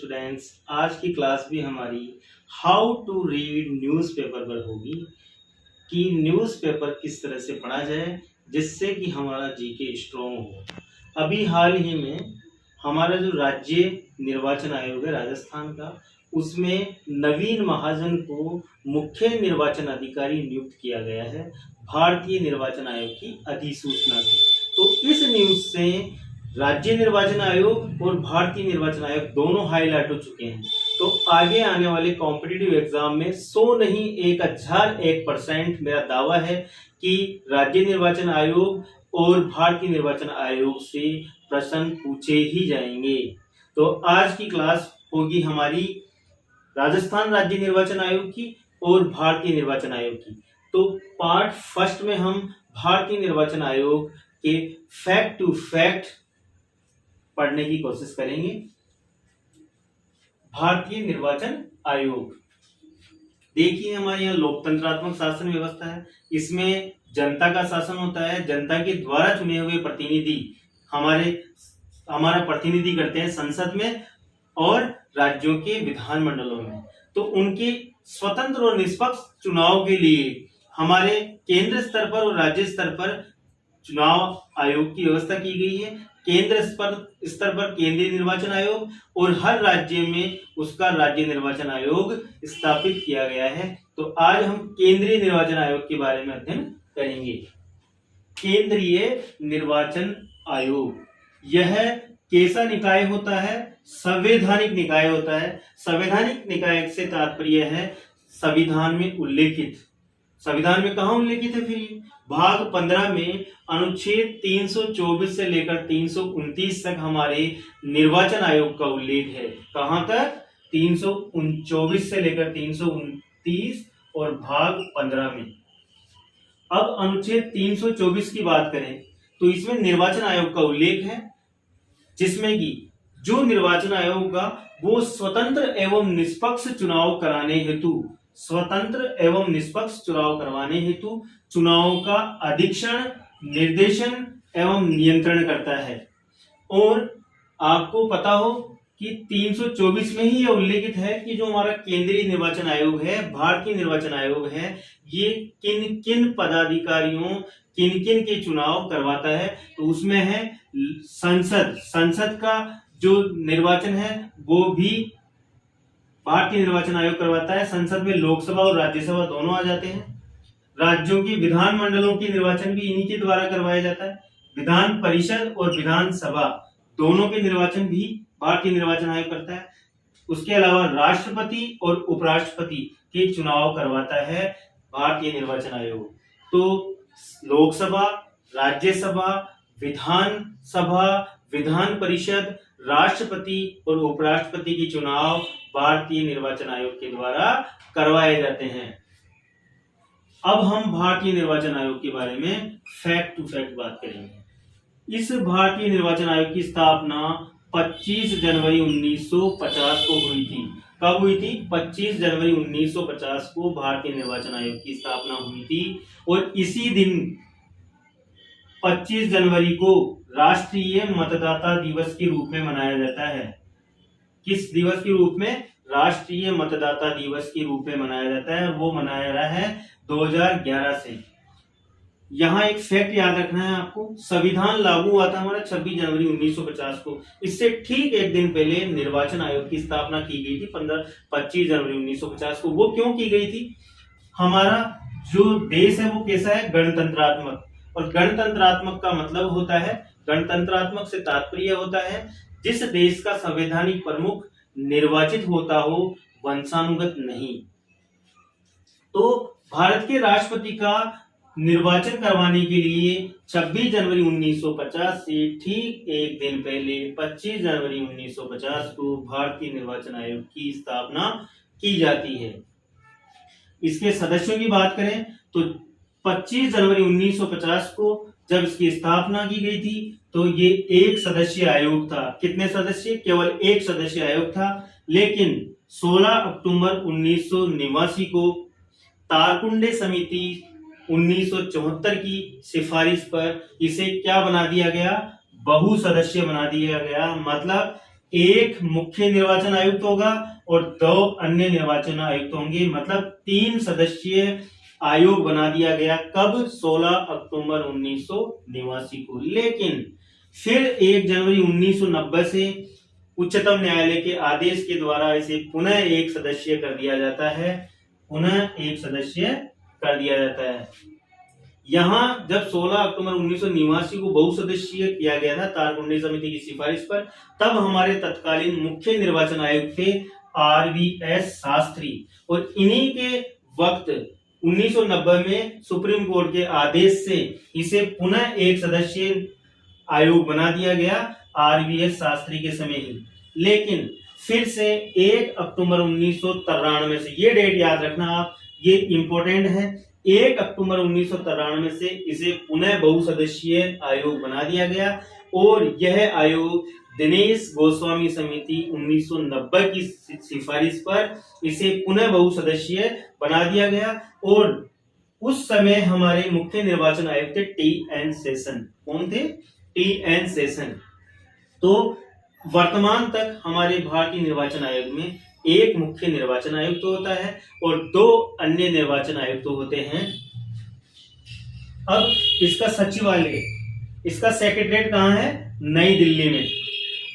Students, आज की class भी हमारी हाउ टू रीड न्यूज़पेपर पर होगी कि न्यूज़पेपर किस तरह से पढ़ा जाए जिससे कि हमारा जीके स्ट्रॉन्ग हो। अभी हाल ही में हमारा जो राज्य निर्वाचन आयोग है राजस्थान का, उसमें नवीन महाजन को मुख्य निर्वाचन अधिकारी नियुक्त किया गया है भारतीय निर्वाचन आयोग की अधिसूचना से। तो इस न्यूज़ से राज्य निर्वाचन आयोग और भारतीय निर्वाचन आयोग दोनों हाईलाइट हो चुके हैं। तो आगे आने वाले कॉम्पिटिटिव एग्जाम में 100 नहीं 1001% मेरा दावा है कि राज्य निर्वाचन आयोग और भारतीय निर्वाचन आयोग से प्रश्न पूछे ही जाएंगे। तो आज की क्लास होगी हमारी राजस्थान राज्य निर्वाचन आयोग की और भारतीय निर्वाचन आयोग की। तो पार्ट फर्स्ट में हम भारतीय निर्वाचन आयोग के फैक्ट टू फैक्ट पढ़ने की कोशिश करेंगे। भारतीय निर्वाचन आयोग, देखिए हमारे यहाँ लोकतंत्रात्मक शासन व्यवस्था है। इसमें जनता का शासन होता है, जनता के द्वारा चुने हुए प्रतिनिधि हमारा प्रतिनिधि करते हैं संसद में और राज्यों के विधानमंडलों में। तो उनके स्वतंत्र और निष्पक्ष चुनाव के लिए हमारे केंद्र स्तर पर और राज्य स्तर पर चुनाव आयोग की व्यवस्था की गई है। केंद्र स्तर पर केंद्रीय निर्वाचन आयोग और हर राज्य में उसका राज्य निर्वाचन आयोग स्थापित किया गया है। तो आज हम केंद्रीय निर्वाचन आयोग के बारे में अध्ययन करेंगे। केंद्रीय निर्वाचन आयोग यह कैसा निकाय होता है? संवैधानिक निकाय होता है। संवैधानिक निकाय से तात्पर्य है संविधान में उल्लेखित। संविधान में कहां उल्लेखित है? फिर भाग 15 में अनुच्छेद 324 से लेकर 329 तक हमारे निर्वाचन आयोग का उल्लेख है। कहां तक? 324 से लेकर 329 और भाग 15 में। अब अनुच्छेद 324 की बात करें तो इसमें निर्वाचन आयोग का उल्लेख है, जिसमें कि जो निर्वाचन आयोग होगा वो स्वतंत्र एवं निष्पक्ष चुनाव कराने हेतु चुनावों का अधीक्षण, निर्देशन एवं नियंत्रण करता है। और आपको पता हो कि 324 में ही यह उल्लेखित है कि जो हमारा केंद्रीय निर्वाचन आयोग है, भारतीय निर्वाचन आयोग है, ये किन किन पदाधिकारियों, किन किन के चुनाव करवाता है। तो उसमें है संसद का जो निर्वाचन है वो भी भारतीय निर्वाचन आयोग करवाता है। संसद में लोकसभा और राज्यसभा दोनों आ जाते हैं। राज्यों की विधानमंडलों की निर्वाचन भी इन्हीं के द्वारा करवाया जाता है। विधान परिषद और विधानसभा दोनों के निर्वाचन भी भारतीय निर्वाचन आयोग करता है। उसके अलावा राष्ट्रपति और उपराष्ट्रपति के चुनाव करवाता है भारतीय निर्वाचन आयोग। तो लोकसभा, राज्यसभा, विधानसभा, विधान परिषद, राष्ट्रपति और उपराष्ट्रपति के चुनाव भारतीय निर्वाचन आयोग के द्वारा करवाए जाते हैं। अब हम भारतीय निर्वाचन आयोग के बारे में फैक्ट टू फैक्ट बात करेंगे। इस भारतीय निर्वाचन आयोग की स्थापना 25 जनवरी 1950 को हुई थी। कब हुई थी? 25 जनवरी 1950 को भारतीय निर्वाचन आयोग की स्थापना हुई थी। और इसी दिन 25 जनवरी को राष्ट्रीय मतदाता दिवस के रूप में मनाया जाता है। किस दिवस के रूप में? राष्ट्रीय मतदाता दिवस के रूप में मनाया जाता है। वो मनाया रहा है 2011 से। यहाँ एक फैक्ट याद रखना है आपको, संविधान लागू हुआ था हमारा 26 जनवरी 1950 को। इससे ठीक एक दिन पहले निर्वाचन आयोग की स्थापना की गई थी 25 जनवरी 1950 को। वो क्यों की गई थी? हमारा जो देश है वो कैसा है? गणतंत्रात्मक। और गणतंत्रात्मक का मतलब होता है, गणतंत्रात्मक से तात्पर्य होता है जिस देश का संवैधानिक प्रमुख निर्वाचित होता हो, वंशानुगत नहीं। तो भारत के राष्ट्रपति का निर्वाचन करवाने के लिए 26 जनवरी 1950 से ठीक एक दिन पहले 25 जनवरी 1950 को भारतीय निर्वाचन आयोग की स्थापना की जाती है। इसके सदस्यों की बात करें तो 25 जनवरी 1950 को जब इसकी स्थापना की गई थी तो ये एक सदस्यीय आयोग था। कितने सदस्य? केवल एक सदस्यीय आयोग था। लेकिन 16 अक्टूबर 1989 को तारकुंडे समिति 1974 की सिफारिश पर इसे क्या बना दिया गया? बहु सदस्य बना दिया गया। मतलब एक मुख्य निर्वाचन आयुक्त होगा और 2 अन्य निर्वाचन आयुक्त होंगे, मतलब 3 सदस्यीय आयोग बना दिया गया। कब? 16 अक्टूबर 1989 को। लेकिन फिर 1 जनवरी 1990 से उच्चतम न्यायालय के आदेश के द्वारा इसे पुनः एक सदस्यीय कर दिया जाता है, यहाँ जब 16 अक्टूबर 1989 को बहुसदस्यीय किया गया था तारकुंडे समिति की सिफारिश पर, तब हमारे तत्कालीन मुख्य निर्वाचन आयुक्त थे RVS शास्त्री, और इन्हीं के वक्त 1990 में सुप्रीम कोर्ट के आदेश से इसे पुनः एक सदस्यीय आयोग बना दिया गया RVS शास्त्री के समय ही। लेकिन फिर से 1 अक्टूबर 1993 से, ये डेट याद रखना आप, ये इंपॉर्टेंट है, 1 अक्टूबर 1993 से इसे पुनः बहुसदस्यीय आयोग बना दिया गया, और यह आयोग दिनेश गोस्वामी समिति 1990 की सिफारिश पर इसे पुनः बहुसदस्यीय बना दिया गया। और उस समय हमारे मुख्य निर्वाचन आयुक्त थे TN सेशन। कौन थे? TN session. तो वर्तमान तक हमारे भारतीय निर्वाचन आयोग में एक मुख्य निर्वाचन आयुक्त होता है और 2 अन्य निर्वाचन आयुक्त होते हैं। अब इसका सचिवालय, इसका सेक्रेटरीट कहाँ है? नई दिल्ली में।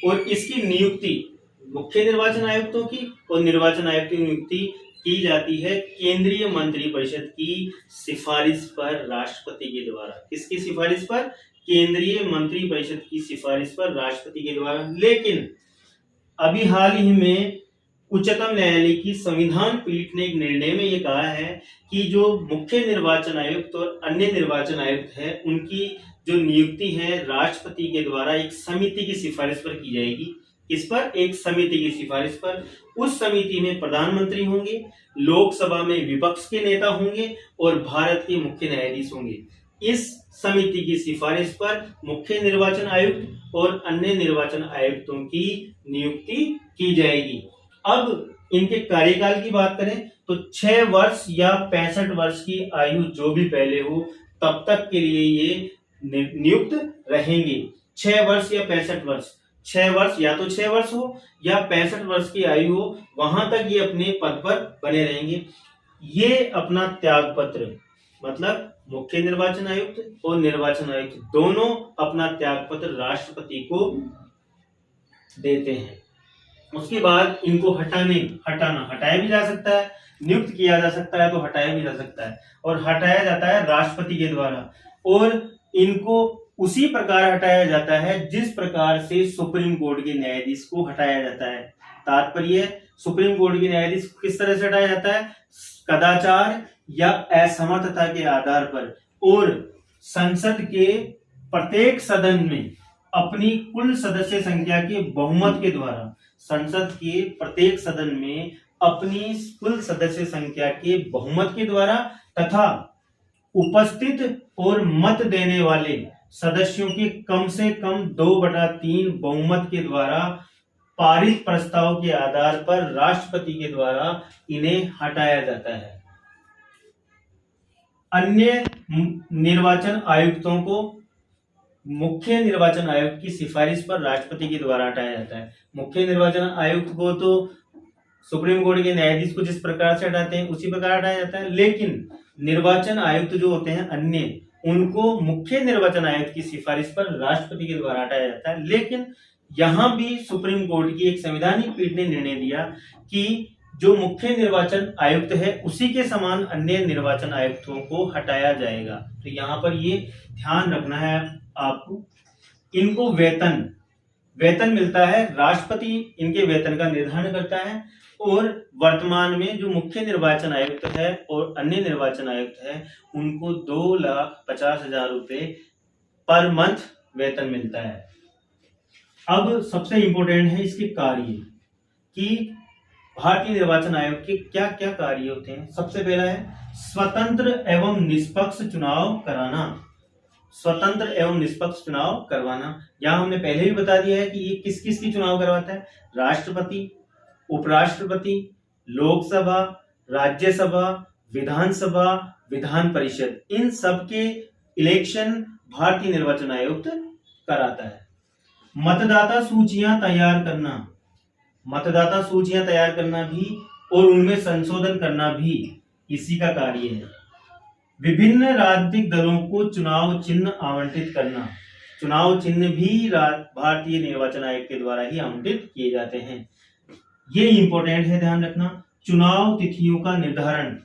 और इसकी नियुक्ति मुख्य निर्वाचन आयुक्तों की और निर्वाचन आयुक्त की नियुक्ति की जाती है केंद्रीय मंत्रिपरिषद की सिफारिश पर राष्ट्रपति के द्वारा। किसकी सिफारिश पर? केंद्रीय मंत्रिपरिषद की सिफारिश पर राष्ट्रपति के द्वारा। लेकिन अभी हाल ही में उच्चतम न्यायालय की संविधान पीठ ने एक निर्णय में ये कहा है कि जो मुख्य निर्वाचन आयुक्त और अन्य निर्वाचन आयुक्त है, उनकी जो नियुक्ति है राष्ट्रपति के द्वारा एक समिति की सिफारिश पर की जाएगी। इस पर एक समिति की सिफारिश पर, उस समिति में प्रधानमंत्री होंगे, लोकसभा में विपक्ष के नेता होंगे और भारत के मुख्य न्यायाधीश होंगे। इस समिति की सिफारिश पर मुख्य निर्वाचन आयुक्त और अन्य निर्वाचन आयुक्तों की नियुक्ति की जाएगी। अब इनके कार्यकाल की बात करें तो 6 वर्ष या 65 वर्ष की आयु जो भी पहले हो तब तक के लिए ये नियुक्त रहेंगे। 6 वर्ष या 65 वर्ष, 6 वर्ष या तो 6 वर्ष हो या 65 वर्ष की आयु हो, वहां तक ये अपने पद पर बने रहेंगे। ये अपना त्याग पत्र, मतलब मुख्य निर्वाचन आयुक्त और निर्वाचन आयुक्त दोनों अपना त्याग पत्र राष्ट्रपति को देते हैं। उसके बाद इनको हटाया भी जा सकता है, नियुक्त किया जा सकता है तो हटाया भी जा सकता है, और हटाया जाता है राष्ट्रपति के द्वारा। और इनको उसी प्रकार हटाया जाता है जिस प्रकार से सुप्रीम कोर्ट के न्यायाधीश को हटाया जाता है। तात्पर्य, सुप्रीम कोर्ट के न्यायाधीश को किस तरह से हटाया जाता है? कदाचार या असमर्थता के आधार पर, और संसद के प्रत्येक सदन में अपनी कुल सदस्य संख्या के बहुमत के द्वारा, संसद के प्रत्येक सदन में अपनी कुल सदस्य संख्या के बहुमत के द्वारा तथा उपस्थित और मत देने वाले सदस्यों के कम से कम 2/3 बहुमत के द्वारा पारित प्रस्ताव के आधार पर राष्ट्रपति के द्वारा इन्हें हटाया जाता है। अन्य निर्वाचन आयुक्तों को मुख्य निर्वाचन आयुक्त की सिफारिश पर राष्ट्रपति के द्वारा हटाया जाता है। मुख्य निर्वाचन आयुक्त को तो सुप्रीम कोर्ट के न्यायाधीश को जिस प्रकार से हटाते हैं उसी प्रकार हटाया जाता है, लेकिन निर्वाचन आयुक्त जो होते हैं अन्य, उनको मुख्य निर्वाचन आयुक्त की सिफारिश पर राष्ट्रपति के द्वारा हटाया जाता है। लेकिन यहां भी सुप्रीम कोर्ट की एक संवैधानिक पीठ ने निर्णय दिया कि जो मुख्य निर्वाचन आयुक्त है उसी के समान अन्य निर्वाचन आयुक्तों को हटाया जाएगा। तो यहाँ पर ये ध्यान रखना है आपको। इनको वेतन मिलता है, राष्ट्रपति इनके वेतन का निर्धारण करता है, और वर्तमान में जो मुख्य निर्वाचन आयुक्त है और अन्य निर्वाचन आयुक्त है उनको 2,50,000 रुपए पर मंथ वेतन मिलता है। अब सबसे इंपॉर्टेंट है इसके कार्य, कि भारतीय निर्वाचन आयोग के क्या क्या कार्य होते हैं। सबसे पहला है स्वतंत्र एवं निष्पक्ष चुनाव कराना। स्वतंत्र एवं निष्पक्ष चुनाव करवाना, यहां हमने पहले भी बता दिया है कि ये किस किस की चुनाव करवाता है। राष्ट्रपति, उपराष्ट्रपति, लोकसभा, राज्यसभा, विधानसभा, विधान परिषद, इन सब के इलेक्शन भारतीय निर्वाचन आयोग कराता है। मतदाता सूचियां तैयार करना, मतदाता सूचियां तैयार करना भी और उनमें संशोधन करना भी इसी का कार्य है। विभिन्न राजनीतिक दलों को चुनाव चिन्ह आवंटित करना, चुनाव चिन्ह भी भारतीय निर्वाचन आयोग के द्वारा ही आवंटित किए जाते हैं। ये इंपॉर्टेंट है, ध्यान रखना। चुनाव तिथियों का निर्धारण,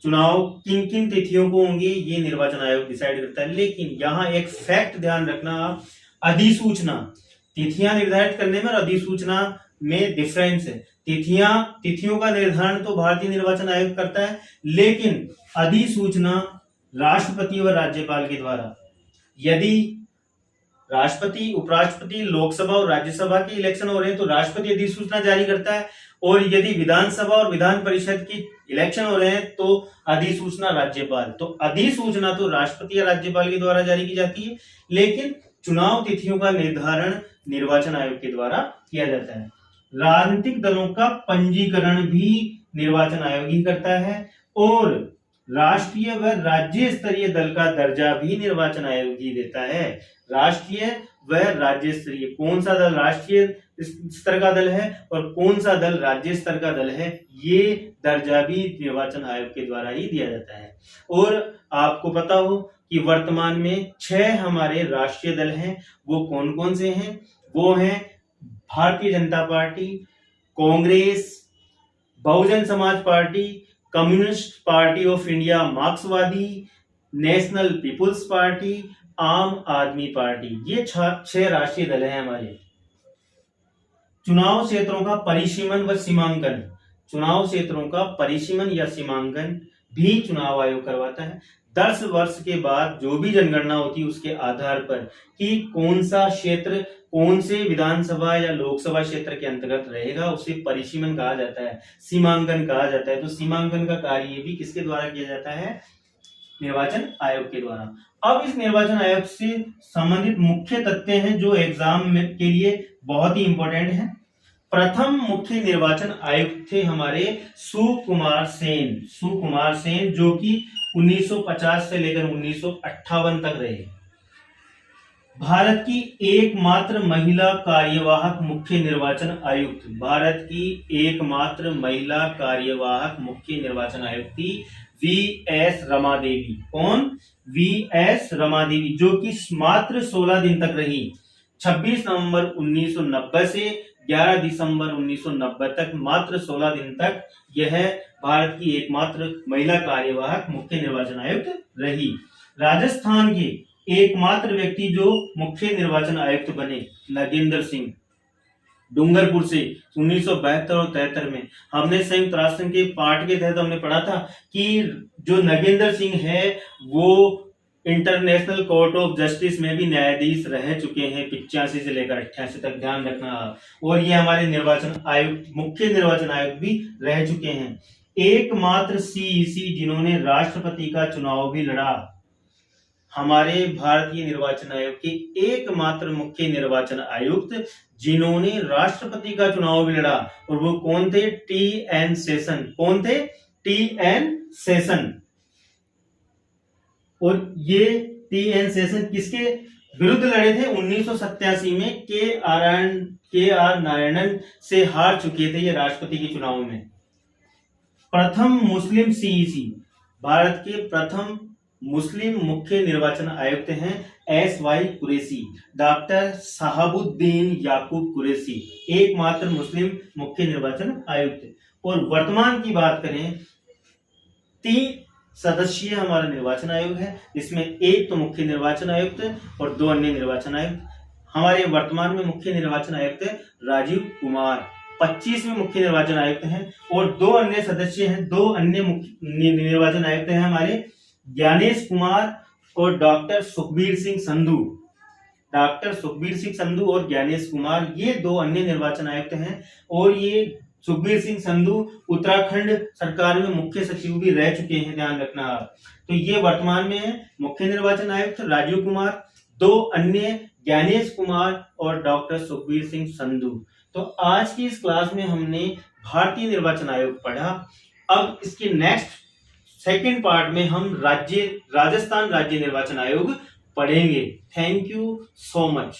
चुनाव किन किन तिथियों को होंगे ये निर्वाचन आयोग डिसाइड करता है। लेकिन यहाँ एक फैक्ट ध्यान रखना आप, अधिसूचना, तिथियां निर्धारित करने में और अधिसूचना में डिफरेंस है। तिथियों का निर्धारण तो भारतीय निर्वाचन आयोग करता है, लेकिन अधिसूचना राष्ट्रपति व राज्यपाल के द्वारा। यदि राष्ट्रपति, उपराष्ट्रपति, लोकसभा और राज्यसभा के इलेक्शन हो रहे हैं तो राष्ट्रपति अधिसूचना जारी करता है, और यदि विधानसभा और विधान परिषद की इलेक्शन हो रहे हैं तो अधिसूचना राज्यपाल। तो अधिसूचना तो राष्ट्रपति या राज्यपाल के द्वारा जारी की जाती है, लेकिन चुनाव तिथियों का निर्धारण निर्वाचन आयोग के द्वारा किया जाता है। राजनीतिक दलों का पंजीकरण भी निर्वाचन आयोग ही करता है, और राष्ट्रीय व राज्य स्तरीय दल का दर्जा भी निर्वाचन आयोग ही देता है। राष्ट्रीय व राज्य स्तरीय, कौन सा दल राष्ट्रीय स्तर का दल है और कौन सा दल राज्य स्तर का दल है, ये दर्जा भी निर्वाचन आयोग के द्वारा ही दिया जाता है। और आपको पता हो कि वर्तमान में 6 हमारे राष्ट्रीय दल हैं। वो कौन कौन से हैं? वो हैं Bharatiya Janata party, Congress, Bahujan Samaj party, communist party of India मार्क्सवादी, नेशनल पीपुल्स पार्टी, आम आदमी पार्टी। ये 6 राष्ट्रीय दल हैं हमारे। चुनाव क्षेत्रों का परिसीमन व सीमांकन, चुनाव क्षेत्रों का परिसीमन या सीमांकन भी चुनाव आयोग करवाता है। 10 वर्ष के बाद जो भी जनगणना होती है उसके आधार पर कि कौन सा क्षेत्र कौन से विधानसभा या लोकसभा क्षेत्र के अंतर्गत रहेगा, उसे परिसीमन कहा जाता है, सीमांकन कहा जाता है। तो सीमांकन का कार्य भी किसके द्वारा किया जाता है? निर्वाचन आयोग के द्वारा। अब इस निर्वाचन आयोग से संबंधित मुख्य तथ्य हैं जो एग्जाम के लिए बहुत ही इंपॉर्टेंट है। प्रथम मुख्य निर्वाचन आयुक्त थे हमारे सुकुमार सेन, जो कि 1950 से लेकर 1958 तक रहे। भारत की एकमात्र महिला कार्यवाहक मुख्य निर्वाचन आयुक्त, भारत की एकमात्र महिला कार्यवाहक मुख्य निर्वाचन आयुक्त थी वी.एस. रमा देवी। कौन? वी.एस. रमा देवी, जो कि मात्र 16 दिन तक रही। 26 नवंबर 1990 से 11 दिसंबर 1990 तक, मात्र 16 दिन तक यह भारत की एकमात्र महिला कार्यवाहक मुख्य निर्वाचन आयुक्त रही। राजस्थान के एकमात्र व्यक्ति जो मुख्य निर्वाचन आयुक्त बने, नगेंद्र सिंह, डूंगरपुर से 1972 और 73 में। हमने संयुक्त राष्ट्र संघ के पार्ट के तहत हमने पढ़ा था कि जो नगेंद्र सिंह है वो इंटरनेशनल कोर्ट ऑफ जस्टिस में भी न्यायाधीश रह चुके हैं 85 से लेकर 88 तक, ध्यान रखना। और ये हमारे निर्वाचन आयुक्त, मुख्य निर्वाचन आयुक्त भी रह चुके हैं। एकमात्र सीईसी जिन्होंने राष्ट्रपति का चुनाव भी लड़ा, हमारे भारतीय निर्वाचन आयोग के एकमात्र मुख्य निर्वाचन आयुक्त जिन्होंने राष्ट्रपति का चुनाव भी लड़ा, और वो कौन थे? टी.एन. शेषन। कौन थे? टी.एन. शेषन। और ये टी.एन. शेषन किसके विरुद्ध लड़े थे? 1987 में के.आर. नारायणन से हार चुके थे ये राष्ट्रपति के चुनाव में। प्रथम मुस्लिम सीईसी, भारत के प्रथम मुस्लिम मुख्य निर्वाचन आयुक्त हैं एस.वाई. कुरैशी, डॉक्टर साहबुद्दीन याकूब कुरैशी, एकमात्र मुस्लिम मुख्य निर्वाचन आयुक्त। और वर्तमान की बात करें, 3 सदस्यीय हमारा निर्वाचन आयोग है, इसमें एक तो मुख्य निर्वाचन आयुक्त और 2 अन्य निर्वाचन आयुक्त। हमारे वर्तमान में मुख्य निर्वाचन आयुक्त राजीव कुमार, 25वें मुख्य निर्वाचन आयुक्त हैं, और 2 अन्य सदस्य हैं, 2 अन्य निर्वाचन आयुक्त हैं हमारे ज्ञानेश कुमार और डॉक्टर सुखबीर सिंह संधू। डॉक्टर सुखबीर सिंह संधू और ज्ञानेश कुमार ये 2 अन्य निर्वाचन आयुक्त हैं। और ये सुखबीर सिंह संधू उत्तराखंड सरकार में मुख्य सचिव भी रह चुके हैं, ध्यान रखना आप। तो ये वर्तमान में है मुख्य निर्वाचन आयुक्त राजीव कुमार, 2 अन्य ज्ञानेश कुमार और डॉक्टर सुखबीर सिंह संधू। तो आज की इस क्लास में हमने भारतीय निर्वाचन आयोग पढ़ा। अब इसके नेक्स्ट सेकेंड पार्ट में हम राजस्थान राज्य निर्वाचन आयोग पढ़ेंगे। Thank you so much.